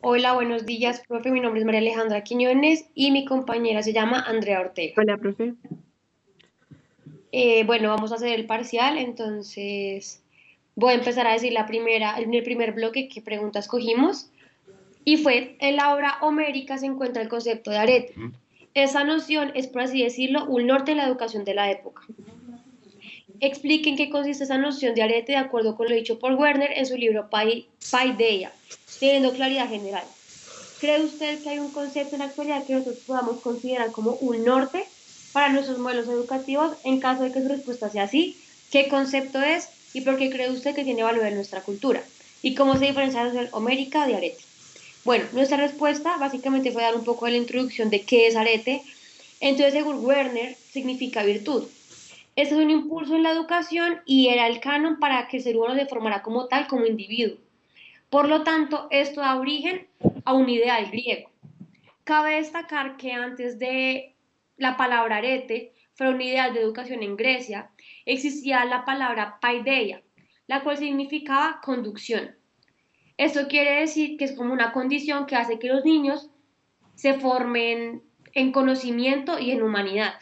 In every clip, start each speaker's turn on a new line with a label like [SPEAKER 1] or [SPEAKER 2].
[SPEAKER 1] Hola, buenos días, profe. Mi nombre es María Alejandra Quiñones y mi compañera se llama Andrea Ortega.
[SPEAKER 2] Hola, profe.
[SPEAKER 1] Bueno, vamos a hacer el parcial, entonces voy a empezar a decir en el primer bloque qué preguntas cogimos. Y fue, en la obra homérica se encuentra el concepto de arete. Esa noción es, por así decirlo, un norte en la educación de la época. Expliquen qué consiste esa noción de arete de acuerdo con lo dicho por Werner en su libro Paideia, teniendo claridad general. ¿Cree usted que hay un concepto en la actualidad que nosotros podamos considerar como un norte para nuestros modelos educativos? En caso de que su respuesta sea sí, ¿qué concepto es y por qué cree usted que tiene valor en nuestra cultura? ¿Y cómo se diferencia la homérica de arete? Bueno, nuestra respuesta básicamente fue dar un poco de la introducción de qué es arete. Entonces, según Werner, significa virtud. Este es un impulso en la educación y era el canon para que el ser humano se formara como tal, como individuo. Por lo tanto, esto da origen a un ideal griego. Cabe destacar que antes de la palabra arete fuera un ideal de educación en Grecia, existía la palabra paideia, la cual significaba conducción. Esto quiere decir que es como una condición que hace que los niños se formen en conocimiento y en humanidad.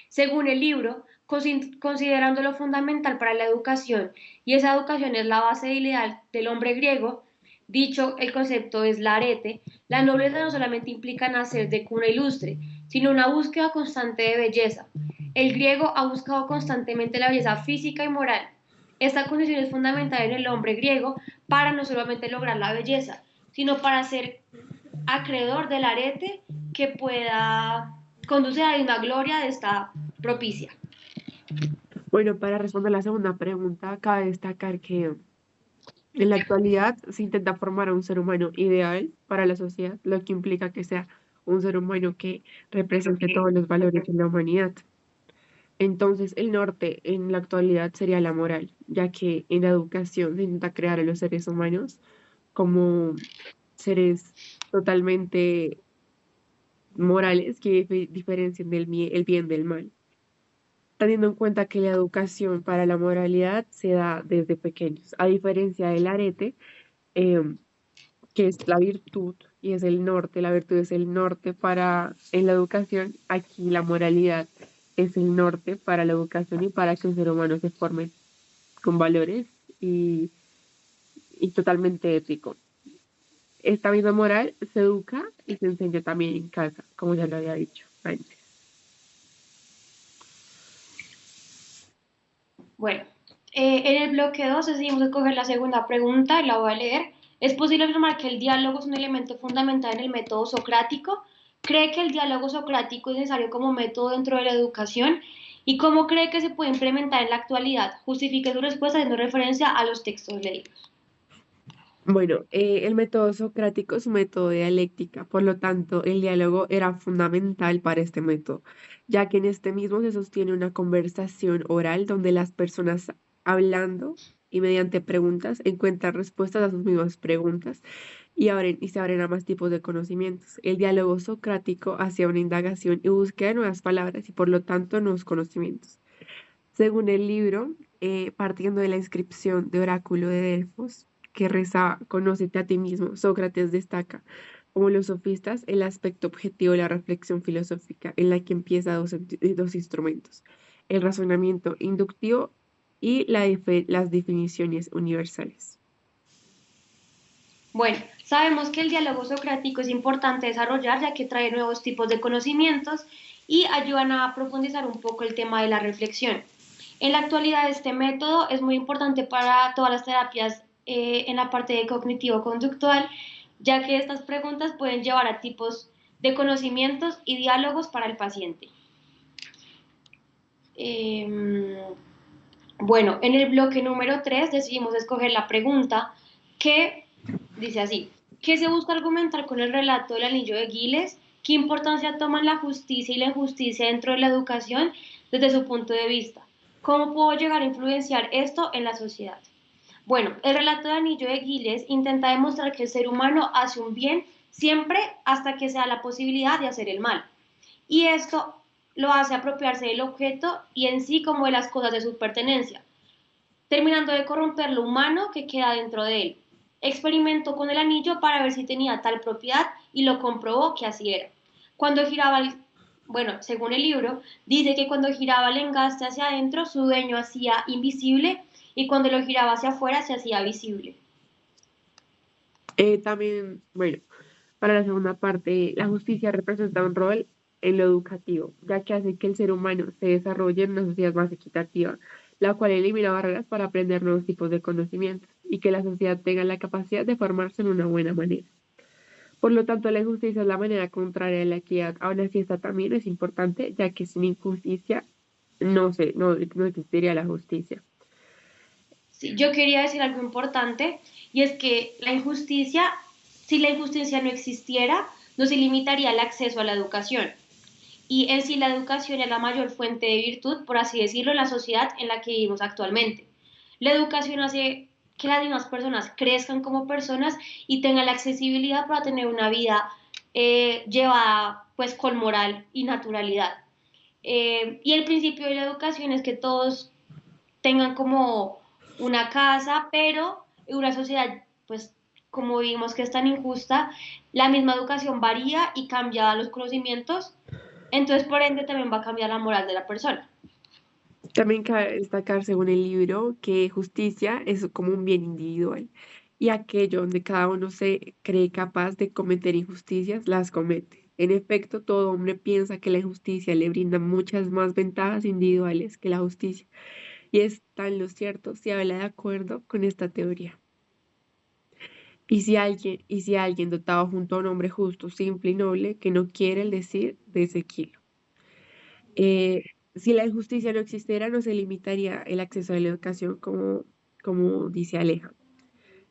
[SPEAKER 1] Según el libro, considerando lo fundamental para la educación, y esa educación es la base ideal del hombre griego, dicho el concepto es la arete, la nobleza no solamente implica nacer de cuna ilustre, sino una búsqueda constante de belleza. El griego ha buscado constantemente la belleza física y moral. Esta condición es fundamental en el hombre griego para no solamente lograr la belleza, sino para ser acreedor del arete que pueda conducir a la misma gloria de esta propicia.
[SPEAKER 2] Bueno, para responder la segunda pregunta, cabe destacar que en la actualidad se intenta formar a un ser humano ideal para la sociedad, lo que implica que sea un ser humano que represente todos los valores de la humanidad. Entonces, el norte en la actualidad sería la moral, ya que en la educación se intenta crear a los seres humanos como seres totalmente morales que diferencien el bien del mal, teniendo en cuenta que la educación para la moralidad se da desde pequeños, a diferencia del arete, em, que es la virtud y es el norte, la virtud es el norte para en la educación, aquí la moralidad es el norte para la educación y para que un ser humano se forme con valores y, y totalmente ético. Esta misma moral se educa y se enseña también en casa, como ya lo había dicho antes.
[SPEAKER 1] Bueno, en el bloque 2 decidimos escoger la segunda pregunta y la voy a leer. ¿Es posible afirmar que el diálogo es un elemento fundamental en el método socrático? ¿Cree que el diálogo socrático es necesario como método dentro de la educación? ¿Y cómo cree que se puede implementar en la actualidad? Justifique su respuesta haciendo referencia a los textos leídos.
[SPEAKER 2] Bueno, el método socrático es un método de dialéctica, por lo tanto, el diálogo era fundamental para este método, ya que en este mismo se sostiene una conversación oral donde las personas hablando y mediante preguntas encuentran respuestas a sus mismas preguntas y se abren a más tipos de conocimientos. El diálogo socrático hacía una indagación y búsqueda de nuevas palabras y por lo tanto nuevos conocimientos. Según el libro, partiendo de la inscripción de Oráculo de Delfos, que reza Conócete a ti mismo, Sócrates destaca, como los sofistas, el aspecto objetivo de la reflexión filosófica, en la que empieza dos instrumentos, el razonamiento inductivo y las definiciones universales.
[SPEAKER 1] Bueno, sabemos que el diálogo socrático es importante desarrollar ya que trae nuevos tipos de conocimientos y ayudan a profundizar un poco el tema de la reflexión. En la actualidad este método es muy importante para todas las terapias en la parte de cognitivo-conductual, ya que estas preguntas pueden llevar a tipos de conocimientos y diálogos para el paciente. Eh, bueno, en el bloque número 3 decidimos escoger la pregunta que dice así: ¿qué se busca argumentar con el relato del anillo de Giles? ¿Qué importancia toman la justicia y la injusticia dentro de la educación desde su punto de vista? ¿Cómo puedo llegar a influenciar esto en la sociedad? Bueno, el relato del anillo de Giles intenta demostrar que el ser humano hace un bien siempre hasta que sea la posibilidad de hacer el mal. Y esto lo hace apropiarse del objeto y en sí como de las cosas de su pertenencia, terminando de corromper lo humano que queda dentro de él. experimentó con el anillo para ver si tenía tal propiedad y lo comprobó que así era. Cuando giraba bueno, según el libro, dice que cuando giraba el engaste hacia adentro, su dueño hacía invisible y cuando lo giraba hacia afuera se hacía visible.
[SPEAKER 2] También, bueno, para la segunda parte, la justicia representa un rol en lo educativo, ya que hace que el ser humano se desarrolle en una sociedad más equitativa, la cual elimina barreras para aprender nuevos tipos de conocimientos y que la sociedad tenga la capacidad de formarse en una buena manera. Por lo tanto, la injusticia es la manera contraria de la equidad. Aún así, esta también es importante, ya que sin injusticia no existiría la justicia.
[SPEAKER 1] Sí, yo quería decir algo importante y es que la injusticia, si la injusticia no existiera, no se limitaría el acceso a la educación. Y en sí la educación es la mayor fuente de virtud, por así decirlo, en la sociedad en la que vivimos actualmente. La educación hace que las mismas personas crezcan como personas y tengan la accesibilidad para tener una vida llevada pues con moral y naturalidad. Y el principio de la educación es que todos tengan como una casa, pero en una sociedad, pues como vimos que es tan injusta, la misma educación varía y cambia los conocimientos, entonces por ende también va a cambiar la moral de la persona.
[SPEAKER 2] También cabe destacar, según el libro, que justicia es como un bien individual y aquello donde cada uno se cree capaz de cometer injusticias, las comete. En efecto, todo hombre piensa que la injusticia le brinda muchas más ventajas individuales que la justicia. Y está en lo cierto si habla de acuerdo con esta teoría. Y si alguien dotado junto a un hombre justo, simple y noble, que no quiere el decir de ese kilo. Eh, si la injusticia no existiera, no se limitaría el acceso a la educación como dice Aleja.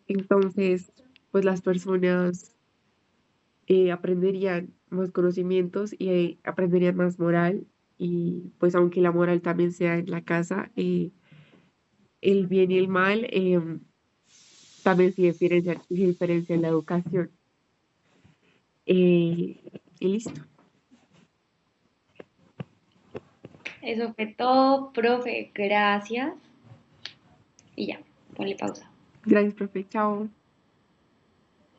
[SPEAKER 2] Entonces, pues las personas aprenderían más conocimientos y aprenderían más moral. Y pues aunque la moral también sea en la casa, el bien y el mal también se diferencia en la educación. Y listo.
[SPEAKER 1] Eso fue todo, profe, gracias. Y ya, ponle pausa.
[SPEAKER 2] Gracias, profe. Chao.